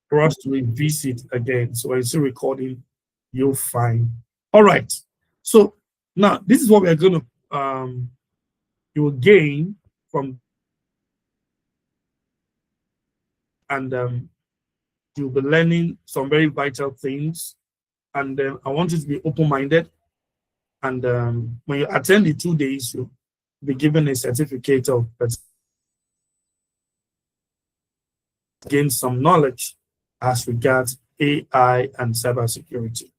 for us to revisit again. So when you see recording, you'll find. All right. So now this is what we are going to you will gain from, and you'll be learning some very vital things. And I want you to be open-minded. And when you attend the 2 days, you'll be given a certificate of gain some knowledge as regards AI and cybersecurity.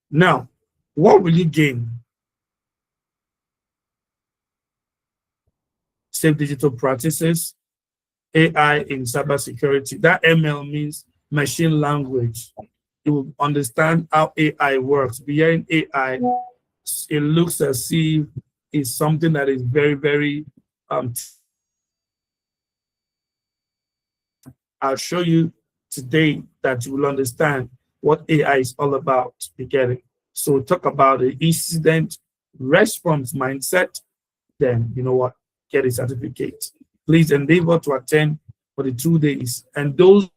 Now, what will you gain? Safe digital practices, AI in cybersecurity. That ML means machine language. You will understand how AI works. Behind AI, it looks as if it's something that is very, very I'll show you today that you will understand what AI is all about. You get it? So we'll talk about the incident response mindset. Then, you know what? Get a certificate. Please endeavor to attend for the 2 days. And those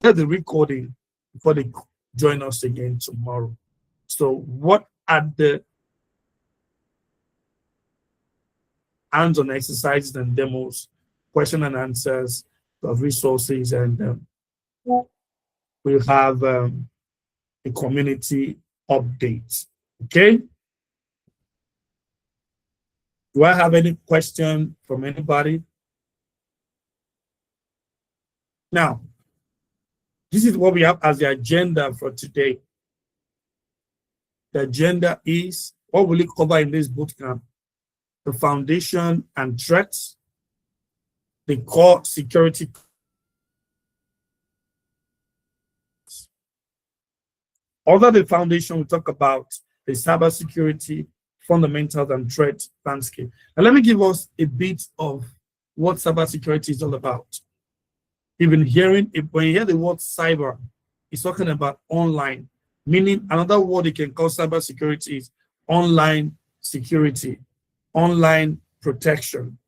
get the recording before they join us again tomorrow. So what are the hands-on exercises and demos, question and answers of resources, and we'll have a community update. Okay? Do I have any question from anybody? Now, this is what we have as the agenda for today. The agenda is, what will it cover in this bootcamp? The foundation and threats, the core security. Under the foundation, we talk about the cybersecurity, fundamentals, and threat landscape. And let me give us a bit of what cybersecurity is all about. You've been hearing it, when you hear the word cyber, it's talking about online, meaning another word you can call cybersecurity is online security, online protection.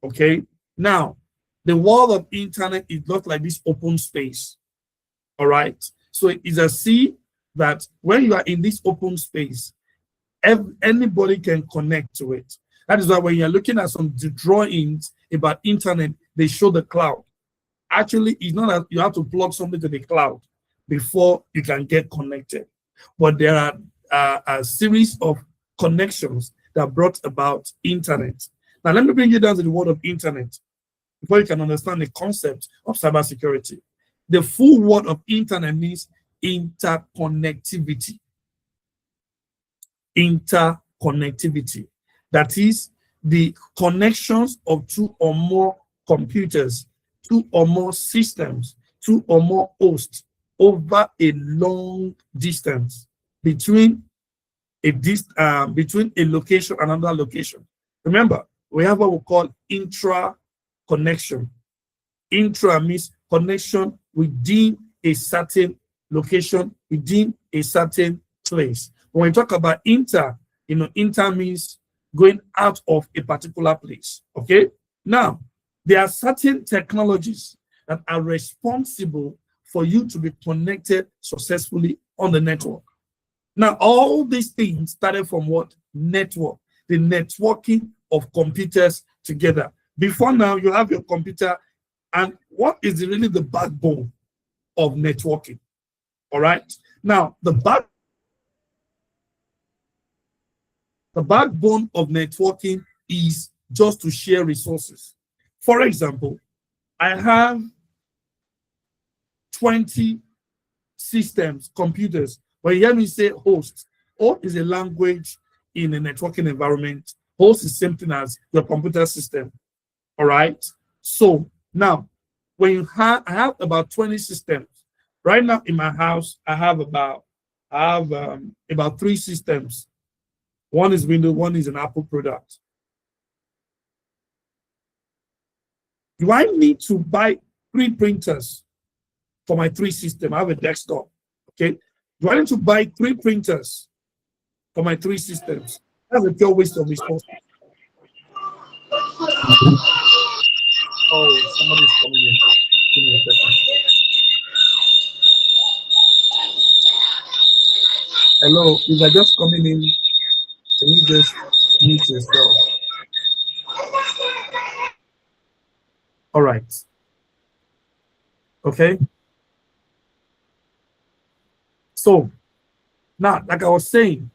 Okay? Now, the world of internet is not like this open space. All right? So it is a see that when you are in this open space, anybody can connect to it. That is why when you're looking at some drawings about internet, they show the cloud. Actually, it's not that you have to plug something to the cloud before you can get connected. But there are a series of connections that brought about internet. Now, let me bring you down to the word of internet before you can understand the concept of cybersecurity. The full word of internet means interconnectivity. Interconnectivity. That is the connections of two or more computers, two or more systems, two or more hosts over a long distance between a location and another location. Remember, we have what we call intra-connection. Intra means connection within a certain location, within a certain place. When we talk about inter, inter means going out of a particular place. Okay? Now, there are certain technologies that are responsible for you to be connected successfully on the network. Now, all these things started from what? Network. The networking of computers together. Before now, you have your computer, and what is really the backbone of networking? All right? Now, the backbone of networking is just to share resources. For example, I have 20 systems, computers. When you hear me say host, host is a language in a networking environment. Host is something as your computer system. All right. So now, when you have, I have about 20 systems. Right now in my house, I have about 3 systems. One is Windows, one is an Apple product. Do I need to buy 3 printers for my 3 systems? I have a desktop. Okay. Do I need to buy 3 printers for my 3 systems? That's a pure waste of resources. Oh, somebody's coming in. Give me a second. Hello, if you're just coming in, can you just mute yourself? All right. Okay. So now, like I was saying,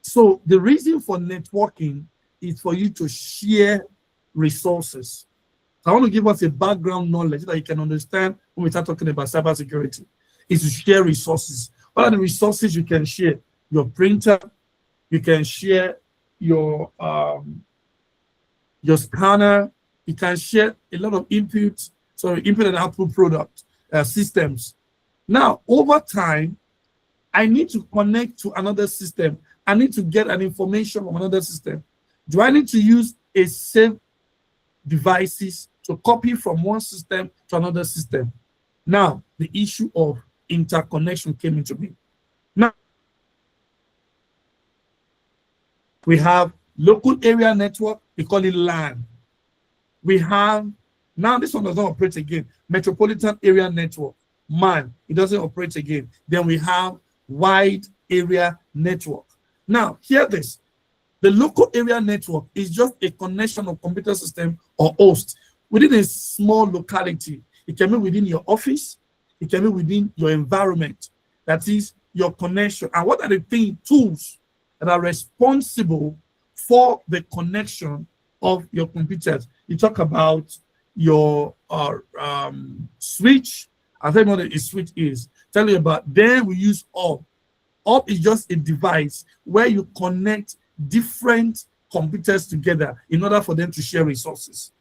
so the reason for networking is for you to share resources. So I want to give us a background knowledge that you can understand when we start talking about cybersecurity. Is to share resources. What are the resources you can share? Your printer, you can share your scanner, you can share a lot of input and output product systems. Now, over time, I need to connect to another system. I need to get an information from another system. Do I need to use a same devices to copy from one system to another system? Now, the issue of interconnection came into me. Now, we have local area network, we call it LAN. We have, now this one does not operate again, metropolitan area network, MAN, it doesn't operate again. Then we have wide area network. Now, hear this. The local area network is just a connection of computer system or host within a small locality. It can be within your office, it can be within your environment. That is your connection. And what are the tools that are responsible for the connection of your computers? You talk about your switch. I'll tell you what a switch is. Tell you about, then we use hub. Hub is just a device where you connect different computers together in order for them to share resources.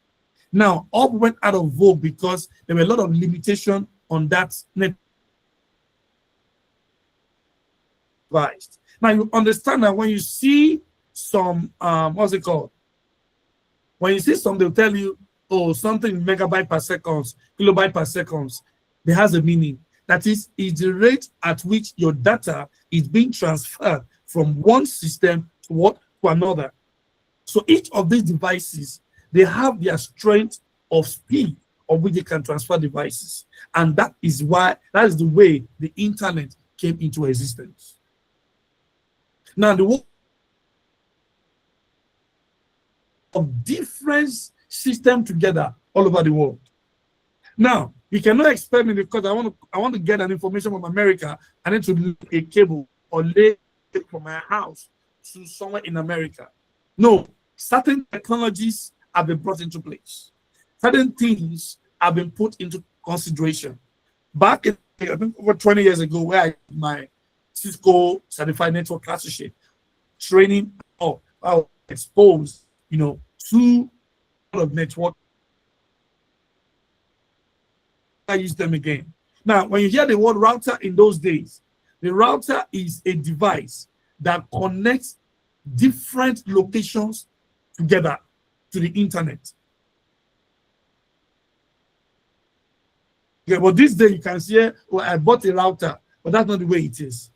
Now, hub went out of vogue because there were a lot of limitation on that net device. Now, you understand that when you see some, what's it called? When you see something, they'll tell you, oh, something megabyte per second, kilobyte per second, there has a meaning. That is the rate at which your data is being transferred from one system to another. So each of these devices, they have their strength of speed of which they can transfer devices. And that is the way the internet came into existence. Now, the world of different systems together all over the world. Now, you cannot expect me, because I want to get an information from America. I need to lay a cable or lay it from my house to somewhere in America. No, certain technologies have been brought into place. Certain things have been put into consideration. Back in, I think, over 20 years ago, where I did my Cisco certified network classship training, I was exposed, to a lot of network. I use them again. Now, when you hear the word router in those days, the router is a device that connects different locations together to the internet. Okay, but this day you can say, well, I bought a router, but that's not the way it is.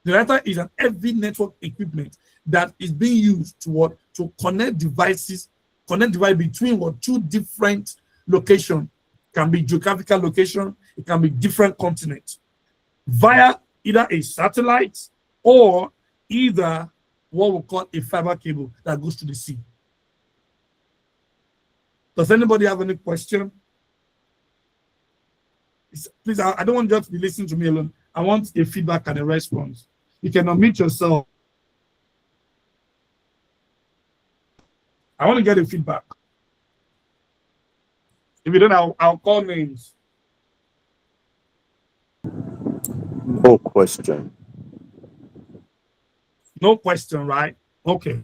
The router is an heavy network equipment that is being used to connect devices, between two different locations. It can be geographical location, it can be different continents, via either a satellite or either what we call a fiber cable that goes to the sea. Does anybody have any question? Please, I don't want you to be listening to me alone. I want a feedback and a response. You can unmute yourself. I want to get a feedback. If you don't, I'll call names. No question. No question, right? Okay.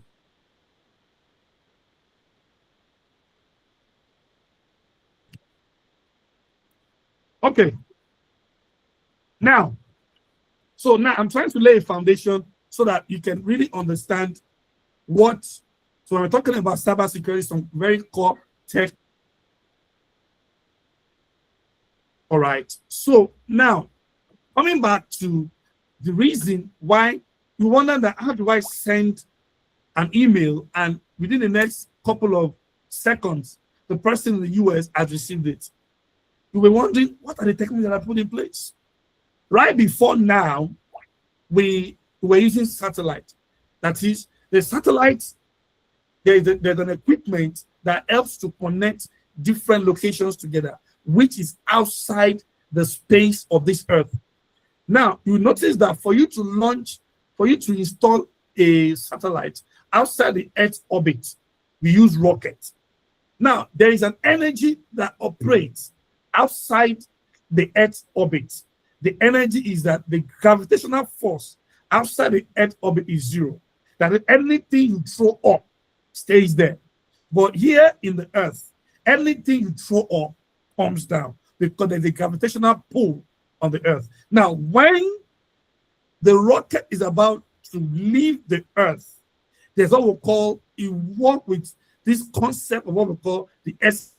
Okay. Now I'm trying to lay a foundation so that you can really understand what. So when we're talking about cybersecurity, some very core tech. All right. So now, coming back to the reason why you wonder that how do I send an email and within the next couple of seconds the person in the US has received it. You were wondering, what are the techniques that are put in place? Right before now, we were using satellite. That is, the satellites, there's an equipment that helps to connect different locations together, which is outside the space of this earth. Now, you notice that for you to install a satellite outside the Earth's orbit, we use rockets. Now, there is an energy that operates outside the Earth's orbit. The energy is that the gravitational force outside the Earth orbit is zero. That anything you throw up stays there. But here in the Earth, anything you throw up comes down because there's a gravitational pull on the Earth. Now, when the rocket is about to leave the Earth, there's what we call, it works with this concept of what we call the S.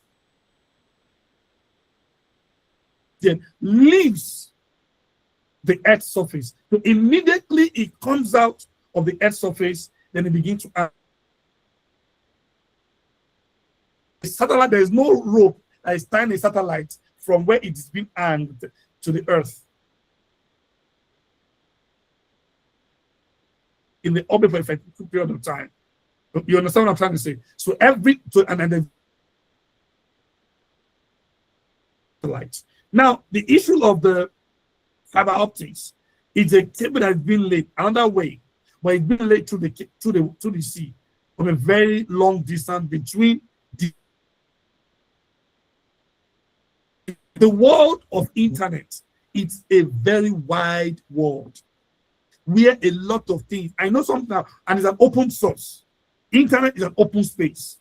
Then leaves the Earth's surface. So immediately it comes out of the Earth's surface, then it begins to act. The satellite, there is no rope that is tying a satellite from where it is being anchored to the Earth. In the orbit for a effective period of time. You understand what I'm trying to say? So and then satellite. Now, the issue of the fiber optics is a cable that has been laid another way, but it's been laid to the sea from a very long distance between the world of internet. It's a very wide world where a lot of things, I know something now, and it's an open source. Internet is an open space.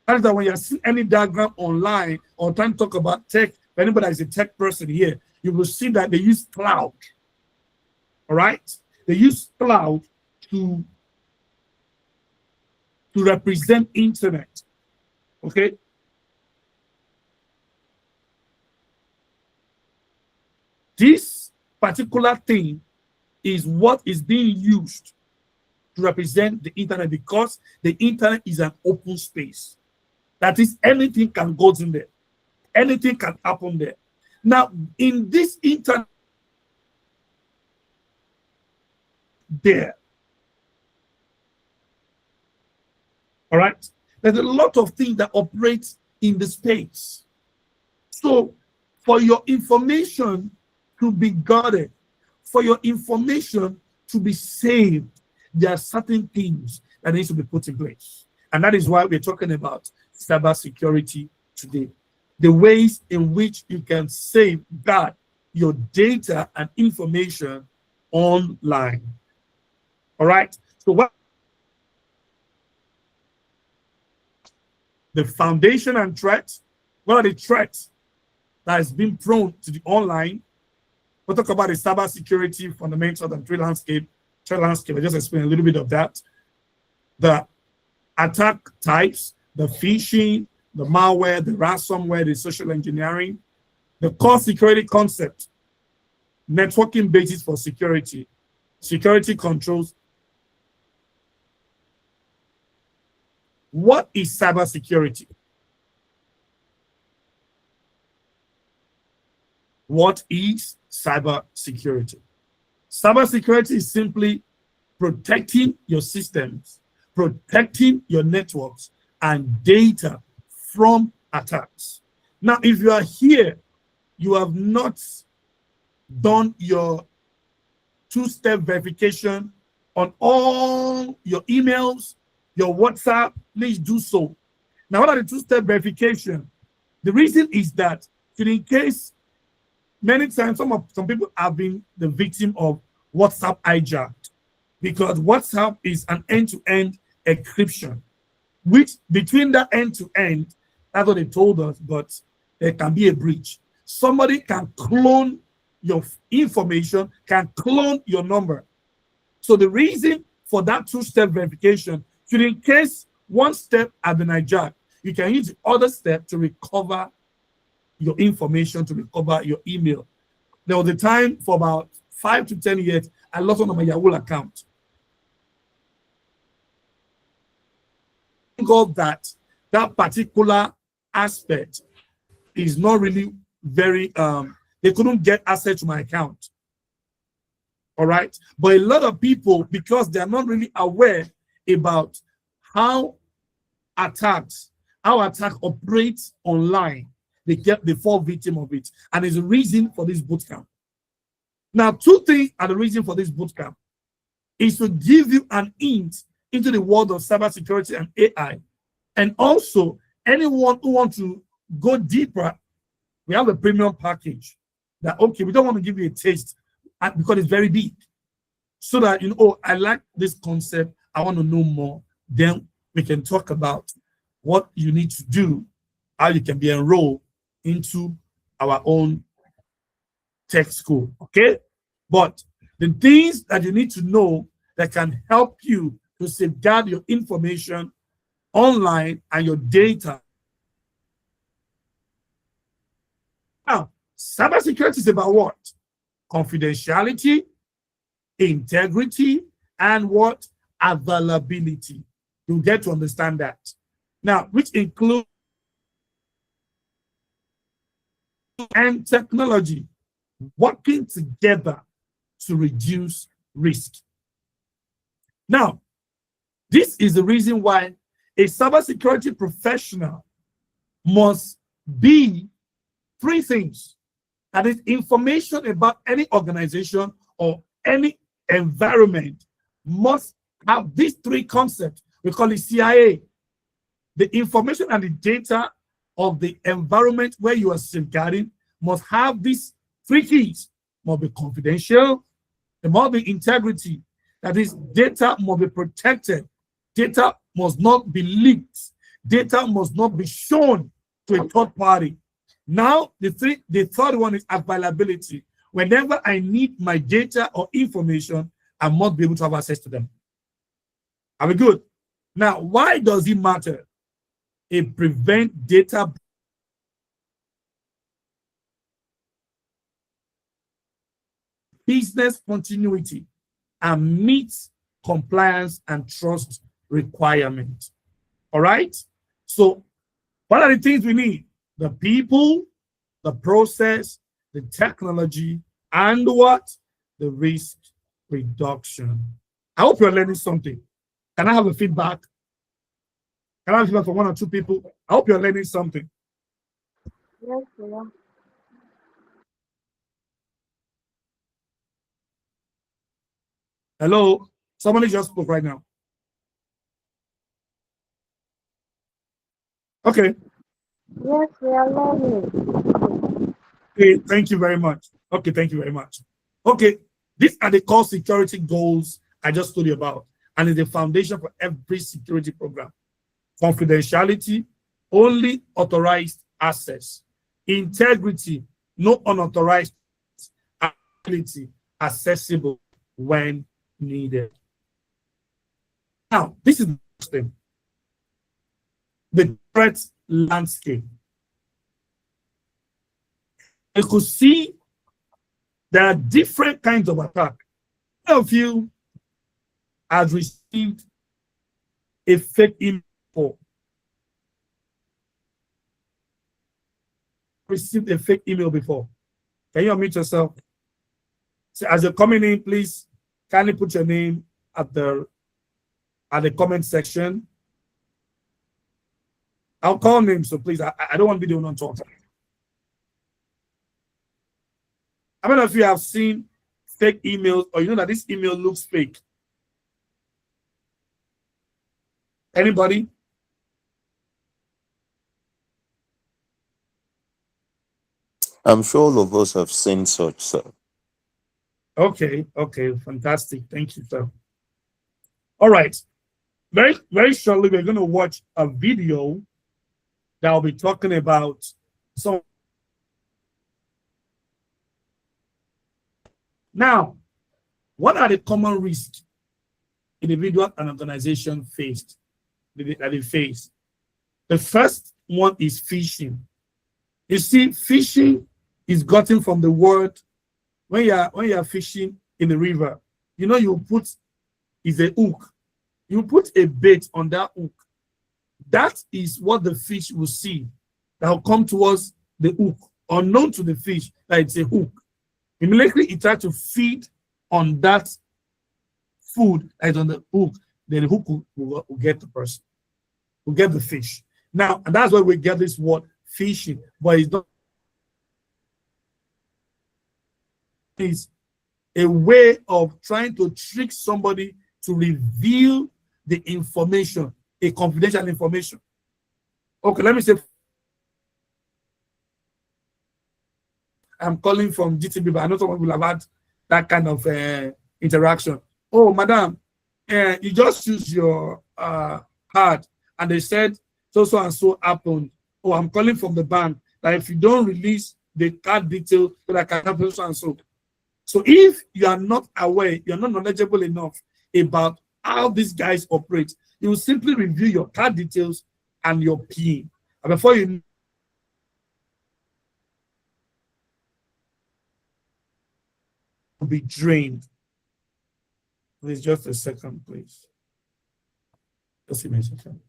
That is that when you're seeing any diagram online or trying to talk about tech, if anybody that is a tech person here, you will see that they use cloud. All right? They use cloud to represent internet. Okay? This particular thing is what is being used to represent the internet, because the internet is an open space. That is, anything can go in there. Anything can happen there. Now, in this internet, there. All right? There's a lot of things that operate in the space. So, for your information to be guarded, for your information to be saved, there are certain things that need to be put in place. And that is why we're talking about cybersecurity today. The ways in which you can safeguard your data and information online. All right? So what the foundation and threats, what are the threats that has been prone to the online? We'll talk about the cybersecurity fundamentals and threat landscape. I just explained a little bit of that. The attack types, the phishing, the malware, the ransomware, the social engineering, the core security concept, networking basis for security, security controls. What is cybersecurity? What is cybersecurity? Cybersecurity is simply protecting your systems, protecting your networks and data from attacks. Now, if you are here, you have not done your two-step verification on all your emails, your WhatsApp, please do so. Now, what are the two-step verification? The reason is that in case many times some people have been the victim of WhatsApp hijacked, because WhatsApp is an end-to-end encryption, which between that end-to-end, that's what they told us, but there can be a breach. Somebody can clone your information, can clone your number. So the reason for that two-step verification, so in case one step has been hijacked, you can use the other step to recover your information, to recover your email. There was a time for about 5 to 10 years, I lost one of my Yahoo account. Thank God that that particular aspect is not really very, they couldn't get access to my account. All right. But a lot of people, because they are not really aware about how attack operates online, they fall victim of it. And there's a reason for this bootcamp. Now, two things are the reason for this bootcamp is to give you an hint into the world of cybersecurity and AI. And also, anyone who wants to go deeper, we have a premium package that, okay, we don't want to give you a taste because it's very big. So that, you know, oh, I like this concept, I want to know more. Then we can talk about what you need to do, how you can be enrolled into our own tech school, okay? But the things that you need to know that can help you to safeguard your information online and your data. Now, cybersecurity is about what? Confidentiality, integrity, and what? Availability. You get to understand that. Now, which includes and technology working together to reduce risk. Now, this is the reason why a cybersecurity professional must be three things. That is, information about any organization or any environment must have these three concepts. We call it CIA. The information and the data of the environment where you are safeguarding must have these three keys. Must be confidential, there must be integrity. That is, data must be protected. Data must not be leaked. Data must not be shown to a third party. Now, the third one is availability. Whenever I need my data or information, I must be able to have access to them. Are we good? Now, why does it matter? It prevents data business continuity and meets compliance and trust requirements. All right? So, what are the things we need? The people, the process, the technology, and what? The risk reduction. I hope you're learning something. Can I have a feedback? Can I have feedback from one or two people? I hope you're learning something. Yes, yeah. Hello? Somebody just spoke right now. Okay. Yes, we are learning. Okay, thank you very much. Okay, thank you very much. Okay, these are the core security goals I just told you about, and it's the foundation for every security program. Confidentiality, only authorized access. Integrity, no unauthorized ability, accessible when needed. Now, this is the next thing. The threat landscape. You could see there are different kinds of attack. Some of you have received a fake email. Received a fake email before. Can you unmute yourself? So as you're coming in, please kindly put your name at the comment section. I'll call names, so please, I don't want to be the one talking. How many of you have seen fake emails, or you know that this email looks fake? Anybody? I'm sure all of us have seen such, sir. Okay, fantastic. Thank you, sir. All right. Very, very shortly, we're going to watch a video that will be talking about some. Now, what are the common risks individual and organization faced that they face? The first one is phishing. You see, phishing is gotten from the word when you are fishing in the river. You know, you put is a hook. You put a bait on that hook. that is what the fish will see that will come towards the hook, unknown to the fish that it's a hook. Immediately it tries to feed on that food that is on the hook, then the hook will get the person, will get the fish. Now, and that's why we get this word fishing, but it's not. It's a way of trying to trick somebody to reveal the information, a confidential information. Okay, let me say, I'm calling from GTB, but I know someone will have had that kind of interaction. Oh, madam, you just use your card, and they said so and so happened. Oh, I'm calling from the bank that if you don't release the card details, that I can happen so and so. So if you are not aware, you're not knowledgeable enough about how these guys operate, you will simply review your card details and your PIN. And before you will be drained. Please, just a second, please. Just give me a second.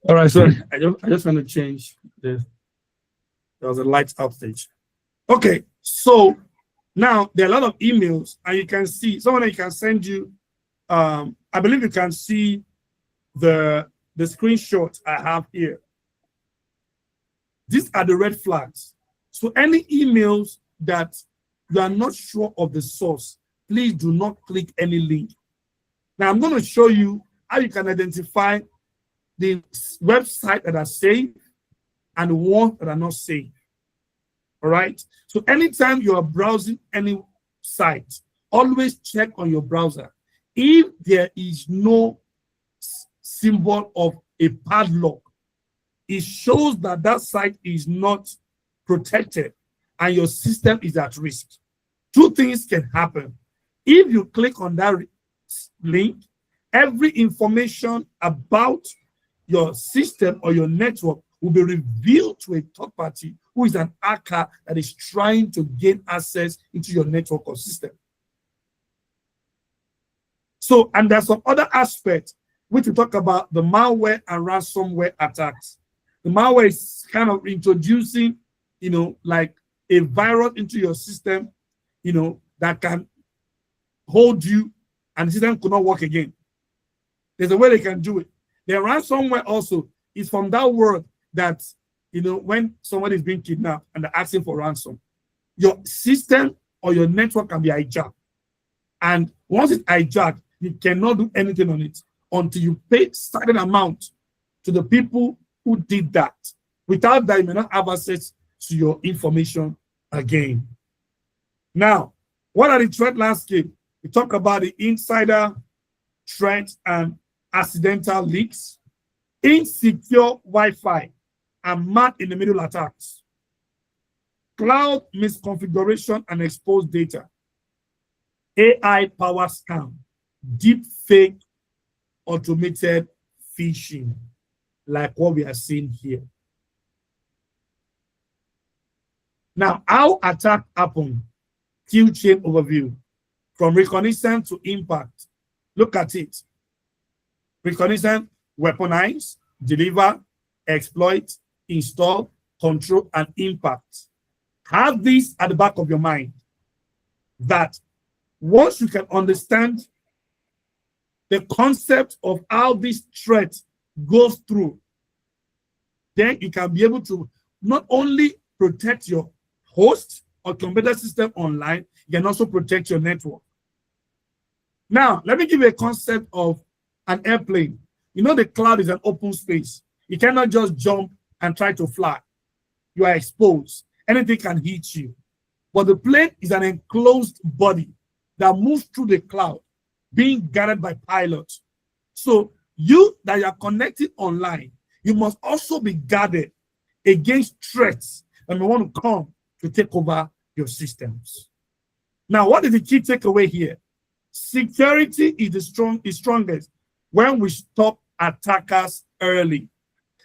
All right, so I just want to change this. There was a light outage. Okay, so now there are a lot of emails, and you can see someone that can send you. I believe you can see the screenshot I have here. These are the red flags. So any emails that you are not sure of the source, please do not click any link. Now I'm going to show you how you can identify the website that are safe and the ones that are not safe. All right. So anytime you are browsing any site, always check on your browser. If there is no symbol of a padlock, it shows that that site is not protected and your system is at risk. Two things can happen. If you click on that link, every information about your system or your network will be revealed to a third party who is an hacker that is trying to gain access into your network or system. So, and there's some other aspects which we talk about the malware and ransomware attacks. The malware is kind of introducing, like a virus into your system, that can hold you and the system could not work again. There's a way they can do it. The ransomware also is from that word that, when somebody is being kidnapped and they're asking for ransom, your system or your network can be hijacked. And once it's hijacked, you cannot do anything on it until you pay a certain amount to the people who did that. Without that, you may not have access to your information again. Now, what are the threat landscape? We talk about the insider threat and accidental leaks, insecure Wi-Fi, and man-in-the-middle attacks, cloud misconfiguration and exposed data, AI-powered scam, deep fake automated phishing, like what we are seeing here. Now, how attack happen? Kill chain overview. From reconnaissance to impact. Look at it. Reconnaissance, weaponize, deliver, exploit, install, control, and impact. Have this at the back of your mind that once you can understand the concept of how this threat goes through, then you can be able to not only protect your host or computer system online, you can also protect your network. Now, let me give you a concept of an airplane. The cloud is an open space. You cannot just jump and try to fly. You are exposed. Anything can hit you. But the plane is an enclosed body that moves through the cloud, being guarded by pilots. So you that are connected online, you must also be guarded against threats that may want to come to take over your systems. Now, what is the key takeaway here? Security is strongest when we stop attackers early.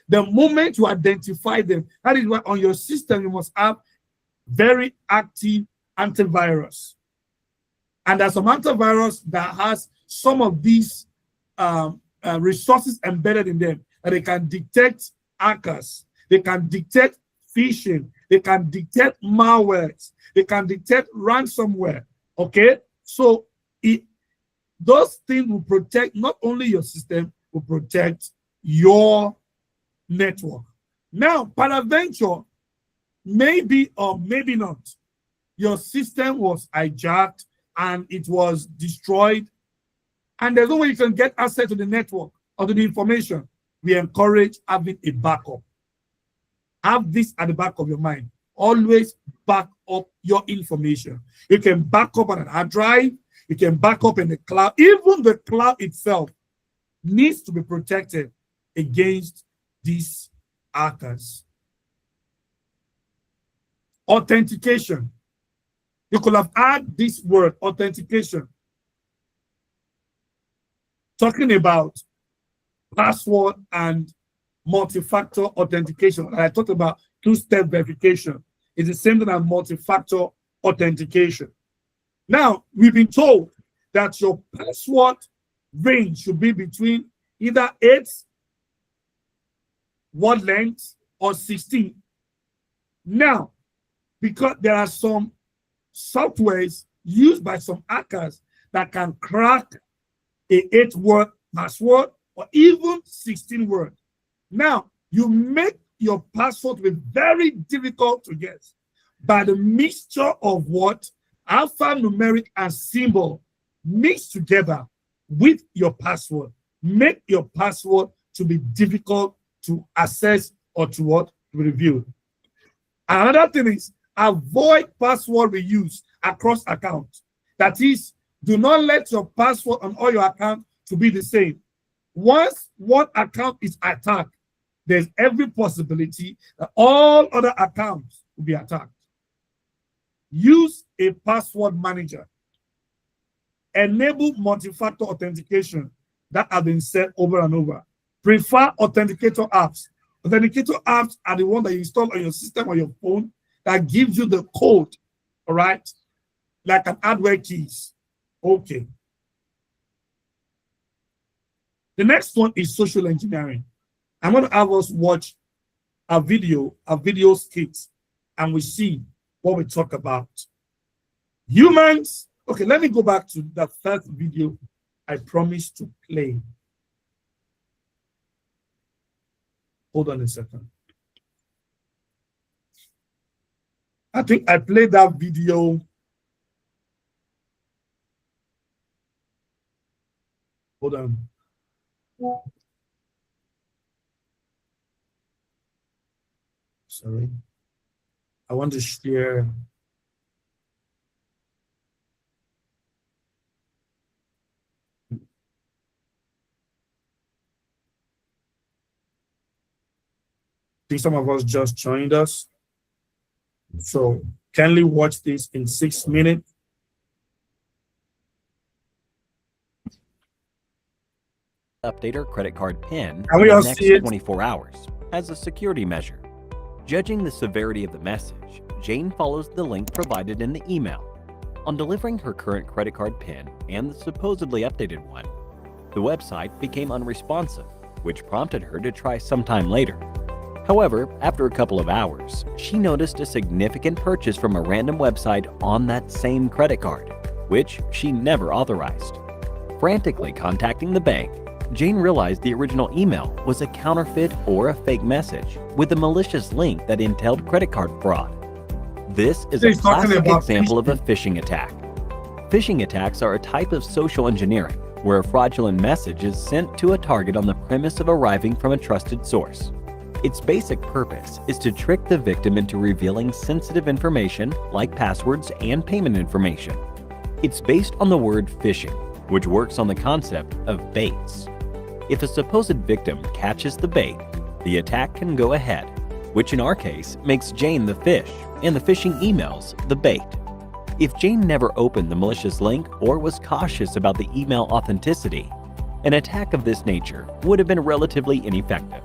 The moment you identify them, that is why on your system you must have very active antivirus. And there's some antivirus that has some of these resources embedded in them, and they can detect hackers, they can detect phishing, they can detect malwares, they can detect ransomware. Okay, so those things will protect not only your system, will protect your network. Now, peradventure, maybe or maybe not, your system was hijacked and it was destroyed, and there's no way you can get access to the network or to the information. We encourage having a backup. Have this at the back of your mind. Always back up your information. You can back up on a hard drive. You can back up in the cloud. Even the cloud itself needs to be protected against these hackers. Authentication. You could have had this word, authentication, talking about password and multi-factor authentication. I talked about two-step verification. It's the same thing as multi-factor authentication. Now, we've been told that your password range should be between either 8 word length or 16. Now, because there are some softwares used by some hackers that can crack a 8-word password or even 16 words. Now, you make your password be very difficult to guess by the mixture of what alphanumeric and symbol mixed together with your password. Make your password to be difficult to access or to what? To review. Another thing is avoid password reuse across accounts. That is, do not let your password on all your accounts to be the same. Once one account is attacked, there's every possibility that all other accounts will be attacked. Use a password manager. Enable multi-factor authentication that have been said over and over. Prefer authenticator apps. Authenticator apps are the one that you install on your system or your phone that gives you the code, all right? Like an hardware keys. Okay. The next one is social engineering. I'm going to have us watch a video skit, and we see what we talk about. Humans. Okay, let me go back to the first video I promised to play. Hold on a second. I think I played that video. Hold on. Sorry. I want to share. I think some of us just joined us. So kindly watch this in 6 minutes. Update her credit card PIN Can in we the all next see it? 24 hours as a security measure. Judging the severity of the message, Jane follows the link provided in the email. On delivering her current credit card PIN and the supposedly updated one, the website became unresponsive, which prompted her to try sometime later. However, after a couple of hours, she noticed a significant purchase from a random website on that same credit card, which she never authorized. Frantically contacting the bank, Jane realized the original email was a counterfeit or a fake message with a malicious link that entailed credit card fraud. This is a He's talking classic about example of a phishing. phishing attack. Phishing attacks are a type of social engineering where a fraudulent message is sent to a target on the premise of arriving from a trusted source. Its basic purpose is to trick the victim into revealing sensitive information like passwords and payment information. It's based on the word phishing, which works on the concept of baits. If a supposed victim catches the bait, the attack can go ahead, which in our case makes Jane the fish and the phishing emails the bait. If Jane never opened the malicious link or was cautious about the email authenticity, an attack of this nature would have been relatively ineffective.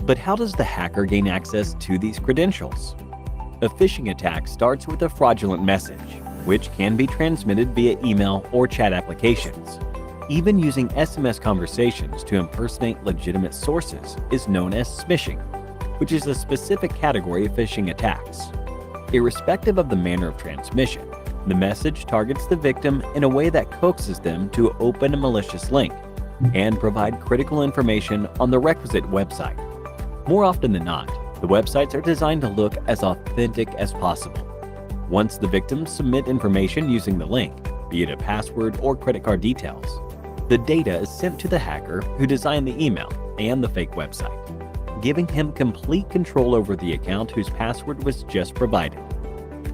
But how does the hacker gain access to these credentials? A phishing attack starts with a fraudulent message, which can be transmitted via email or chat applications. Even using SMS conversations to impersonate legitimate sources is known as smishing, which is a specific category of phishing attacks. Irrespective of the manner of transmission, the message targets the victim in a way that coaxes them to open a malicious link and provide critical information on the requisite website. More often than not, the websites are designed to look as authentic as possible. Once the victims submit information using the link, be it a password or credit card details, the data is sent to the hacker who designed the email and the fake website, giving him complete control over the account whose password was just provided.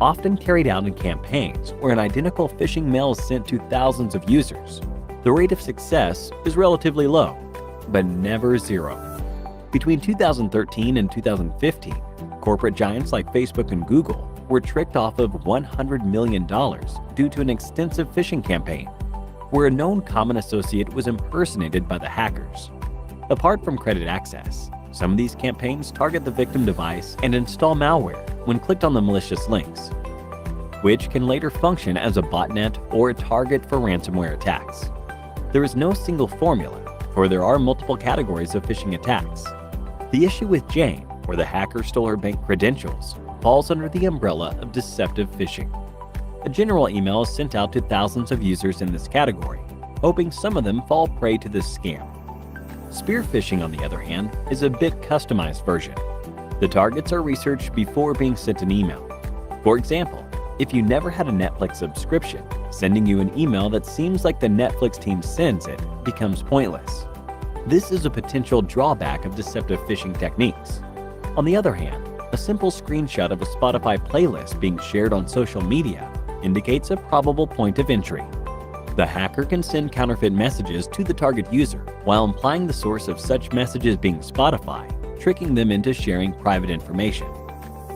Often carried out in campaigns where an identical phishing mail is sent to thousands of users, the rate of success is relatively low, but never zero. Between 2013 and 2015, corporate giants like Facebook and Google were tricked off of $100 million due to an extensive phishing campaign, where a known common associate was impersonated by the hackers. Apart from credit access, some of these campaigns target the victim device and install malware when clicked on the malicious links, which can later function as a botnet or a target for ransomware attacks. There is no single formula, for there are multiple categories of phishing attacks. The issue with Jane, where the hacker stole her bank credentials, falls under the umbrella of deceptive phishing. A general email is sent out to thousands of users in this category, hoping some of them fall prey to this scam. Spear phishing, on the other hand, is a bit customized version. The targets are researched before being sent an email. For example, if you never had a Netflix subscription, sending you an email that seems like the Netflix team sends it becomes pointless. This is a potential drawback of deceptive phishing techniques. On the other hand, a simple screenshot of a Spotify playlist being shared on social media indicates a probable point of entry. The hacker can send counterfeit messages to the target user while implying the source of such messages being Spotify, tricking them into sharing private information.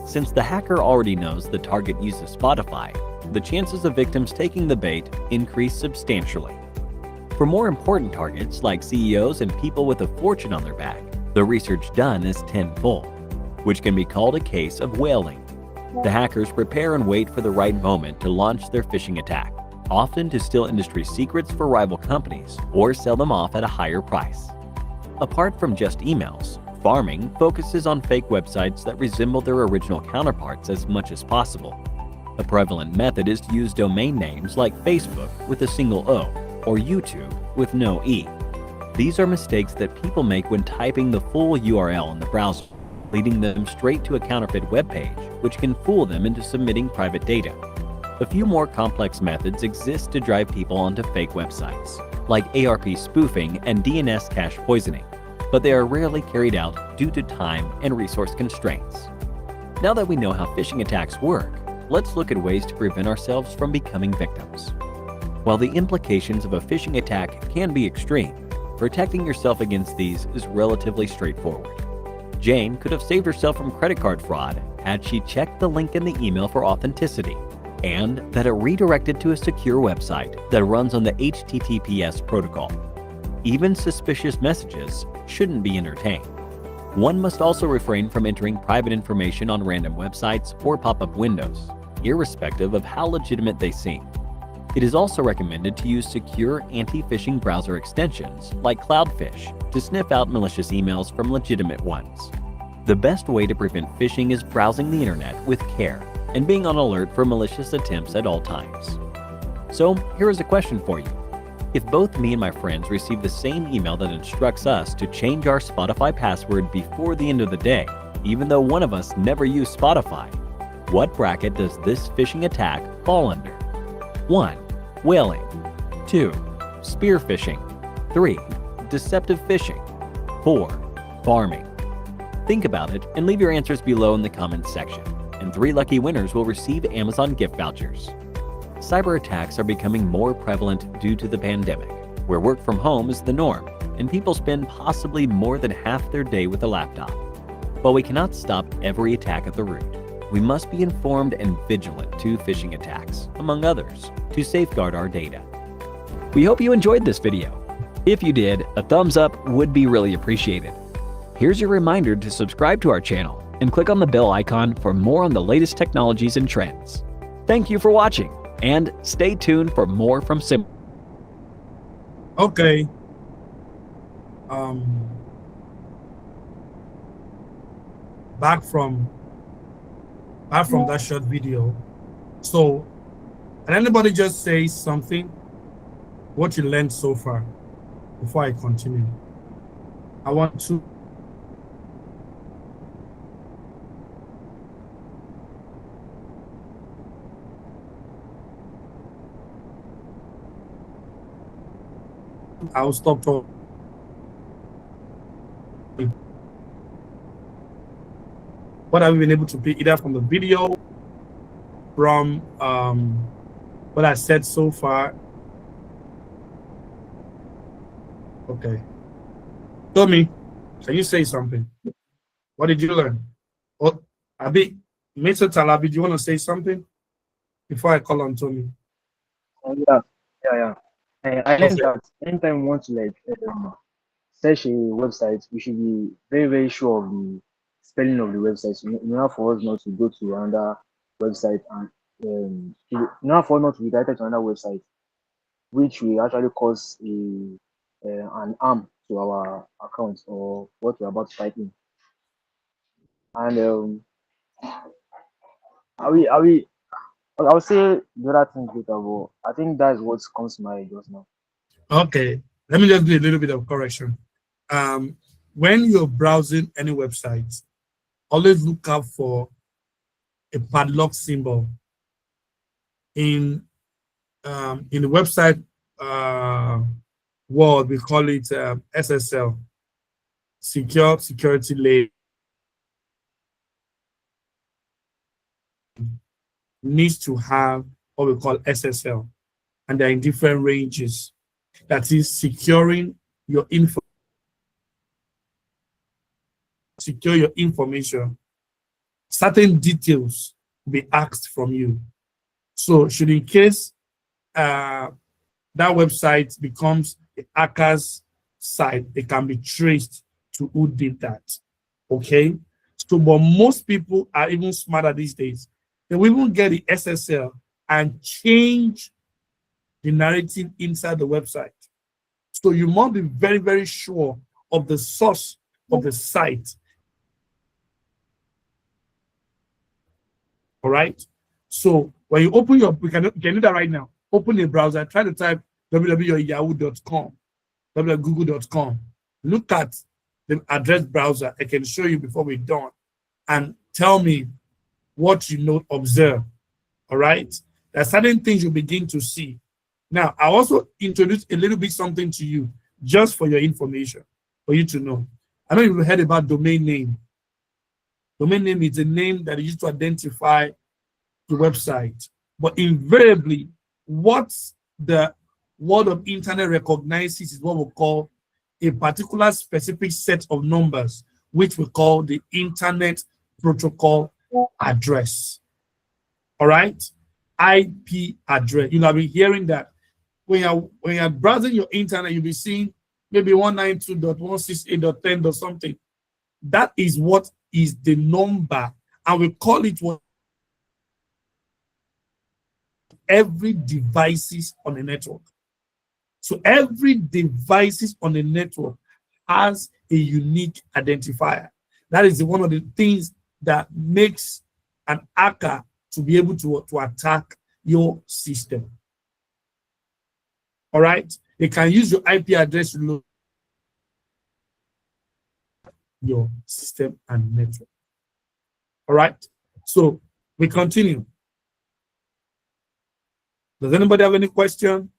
Since the hacker already knows the target uses Spotify, the chances of victims taking the bait increase substantially. For more important targets like CEOs and people with a fortune on their back, the research done is tenfold, which can be called a case of whaling. The hackers prepare and wait for the right moment to launch their phishing attack, often to steal industry secrets for rival companies or sell them off at a higher price. Apart from just emails, farming focuses on fake websites that resemble their original counterparts as much as possible. A prevalent method is to use domain names like Facebook with a single O or YouTube with no E. These are mistakes that people make when typing the full URL in the browser, leading them straight to a counterfeit web page, which can fool them into submitting private data. A few more complex methods exist to drive people onto fake websites, like ARP spoofing and DNS cache poisoning, but they are rarely carried out due to time and resource constraints. Now that we know how phishing attacks work, let's look at ways to prevent ourselves from becoming victims. While the implications of a phishing attack can be extreme, protecting yourself against these is relatively straightforward. Jane could have saved herself from credit card fraud had she checked the link in the email for authenticity, and that it redirected to a secure website that runs on the HTTPS protocol. Even suspicious messages shouldn't be entertained. One must also refrain from entering private information on random websites or pop-up windows, irrespective of how legitimate they seem. It is also recommended to use secure anti-phishing browser extensions like Cloudfish to sniff out malicious emails from legitimate ones. The best way to prevent phishing is browsing the internet with care and being on alert for malicious attempts at all times. So here is a question for you. If both me and my friends receive the same email that instructs us to change our Spotify password before the end of the day, even though one of us never used Spotify, what bracket does this phishing attack fall under? 1. Whaling. 2. Spear phishing. 3. Deceptive phishing. 4. Farming. Think about it and leave your answers below in the comments section, and 3 lucky winners will receive Amazon gift vouchers. Cyber attacks are becoming more prevalent due to the pandemic, where work from home is the norm, and people spend possibly more than half their day with a laptop. While we cannot stop every attack at the root, we must be informed and vigilant to phishing attacks, among others, to safeguard our data. We hope you enjoyed this video. If you did, a thumbs up would be really appreciated. Here's your reminder to subscribe to our channel and click on the bell icon for more on the latest technologies and trends. Thank you for watching, and stay tuned for more from Sim. Okay. Back from that short video. So, can anybody just say something? What you learned so far before I continue? I want to. I'll stop talking. What have you been able to pick either from the video, from what I said so far? Okay. Tommy, can you say something? What did you learn? Oh, Abi, Mr. Talabi, do you want to say something before I call on Tommy? Yeah, yeah. I learned Okay. that anytime we want to search a website, we should be very, very sure of the spelling of the website. So in order for us not to go to another website and in order for us not to be directed to another website, which will actually cause an harm to our account or what we're about to type in. And are we I'll say the other things later, but I think that is what comes to my head just now. Okay. Let me just do a little bit of correction. When you're browsing any website, always look out for a padlock symbol in the website world. We call it SSL, security layer. Needs to have what we call SSL, and they're in different ranges. That is securing your info, secure your information. Certain details will be asked from you. So, should in case that website becomes a hacker's site, it can be traced to who did that. Okay. So, but most people are even smarter these days. They will even get the SSL and change the narrative inside the website. So you must be very, very sure of the source of the site. All right. So when you open your, we can do that right now. Open a browser, try to type www.yahoo.com, www.google.com. Look at the address browser. I can show you before we're done, and tell me what you know, observe. All right. There are certain things you begin to see. Now, I also introduced a little bit something to you just for your information, for you to know. I know you've heard about domain name. Domain name is a name that is used to identify the website. But invariably, what the world of internet recognizes is what we call a particular specific set of numbers, which we call the internet protocol address. All right? IP address. You'll have been hearing that when you're browsing your internet, you'll be seeing maybe 192.168.10 or something. That is what is the number, and we call it what every devices on the network. So every devices on the network has a unique identifier. That is one of the things that makes an hacker to be able to attack your system. All right. They can use your IP address to load your system and network. All right. So we continue. Does anybody have any question?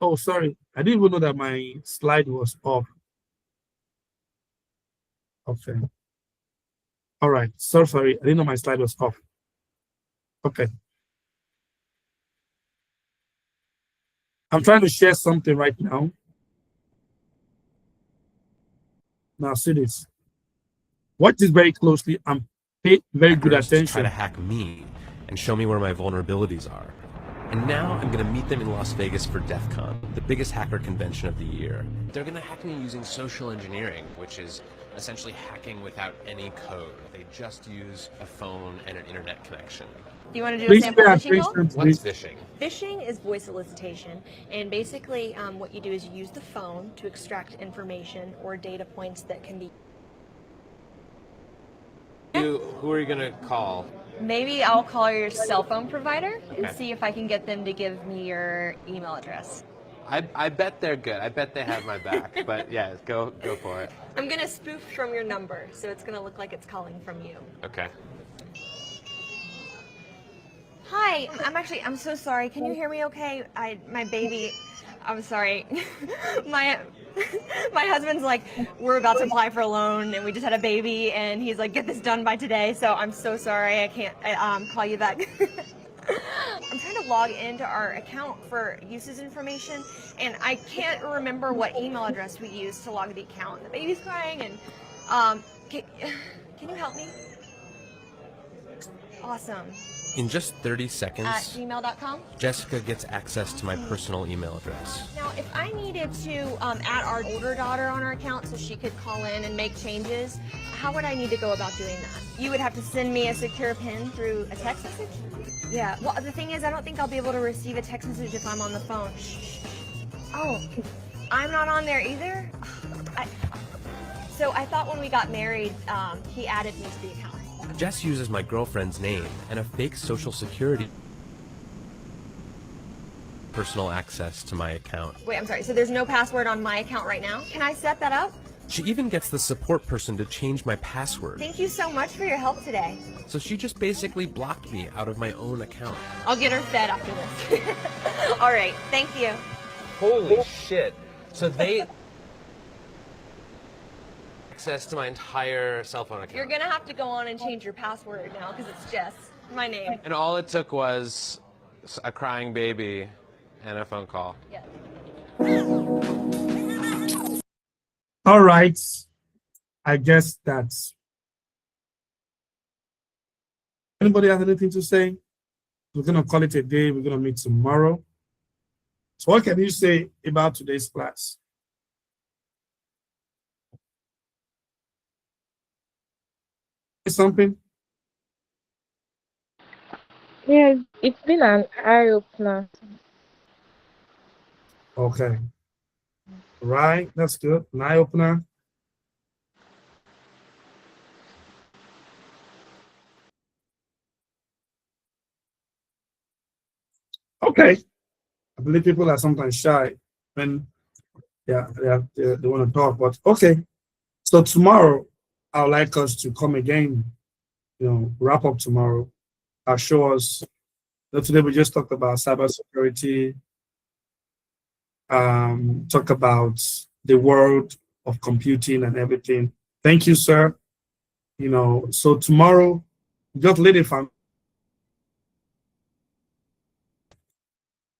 Oh, sorry. I didn't even know that my slide was off. Okay. All right. So sorry. I didn't know my slide was off. Okay. I'm trying to share something right now. Now see this. Watch this very closely and pay very good Hackers to try attention. to hack me and show me where my vulnerabilities are. And now I'm going to meet them in Las Vegas for DEF CON, the biggest hacker convention of the year. They're going to hack me using social engineering, which is essentially hacking without any code. They just use a phone and an internet connection. Do you want to do a Please sample pay phishing call? attention, What's please. phishing? Phishing is voice solicitation, and basically what you do is you use the phone to extract information or data points that can be. Who are you going to call? Maybe I'll call your cell phone provider and Okay. see if I can get them to give me your email address. I bet they're good. I bet they have my back. But yeah, go for it. I'm gonna spoof from your number, so it's gonna look like it's calling from you. Okay. Hi, I'm so sorry. Can you hear me okay? My baby, I'm sorry. my husband's like, we're about to apply for a loan and we just had a baby and he's like, get this done by today. So I'm so sorry. I can't call you back. I'm trying to log into our account for uses information and I can't remember what email address we used to log the account. The baby's crying and can you help me? Awesome. In just 30 At seconds, gmail.com. Jessica gets access to my personal email address. Now, if I needed to add our older daughter on our account so she could call in and make changes, how would I need to go about doing that? You would have to send me a secure PIN through a text message? Yeah, well, the thing is, I don't think I'll be able to receive a text message if I'm on the phone. Oh, I'm not on there either? So I thought when we got married, he added me to the account. Jess uses my girlfriend's name and a fake social security personal access to my account. Wait, I'm sorry, so there's no password on my account right now? Can I set that up? She even gets the support person to change my password. Thank you so much for your help today. So she just basically blocked me out of my own account. I'll get her fed after this. All right, thank you. Holy shit. So they access to my entire cell phone account. You're gonna have to go on and change your password now because it's Jess, my name. And all it took was a crying baby and a phone call. Yeah. All right. I guess that's. Anybody have anything to say? We're going to call it a day. We're going to meet tomorrow. So what can you say about today's class? Something? Yes, it's been an eye-opener. Okay. Right. That's good. An eye opener. Okay. I believe people are sometimes shy when they want to talk, but okay. So tomorrow, I would like us to come again, wrap up tomorrow. I'll show us. Today we just talked about cybersecurity, talk about the world of computing and everything. Thank you, sir. So tomorrow, just lay the foundation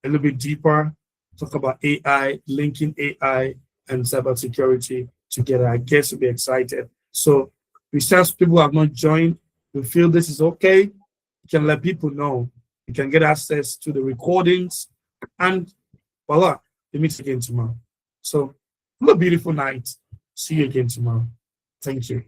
a little bit deeper, talk about AI, linking AI and cybersecurity together. I guess you'll be excited. So research people who have not joined, we feel this is okay. You can let people know. You can get access to the recordings and voila, we meet again tomorrow. So have a beautiful night. See you again tomorrow. Thank you.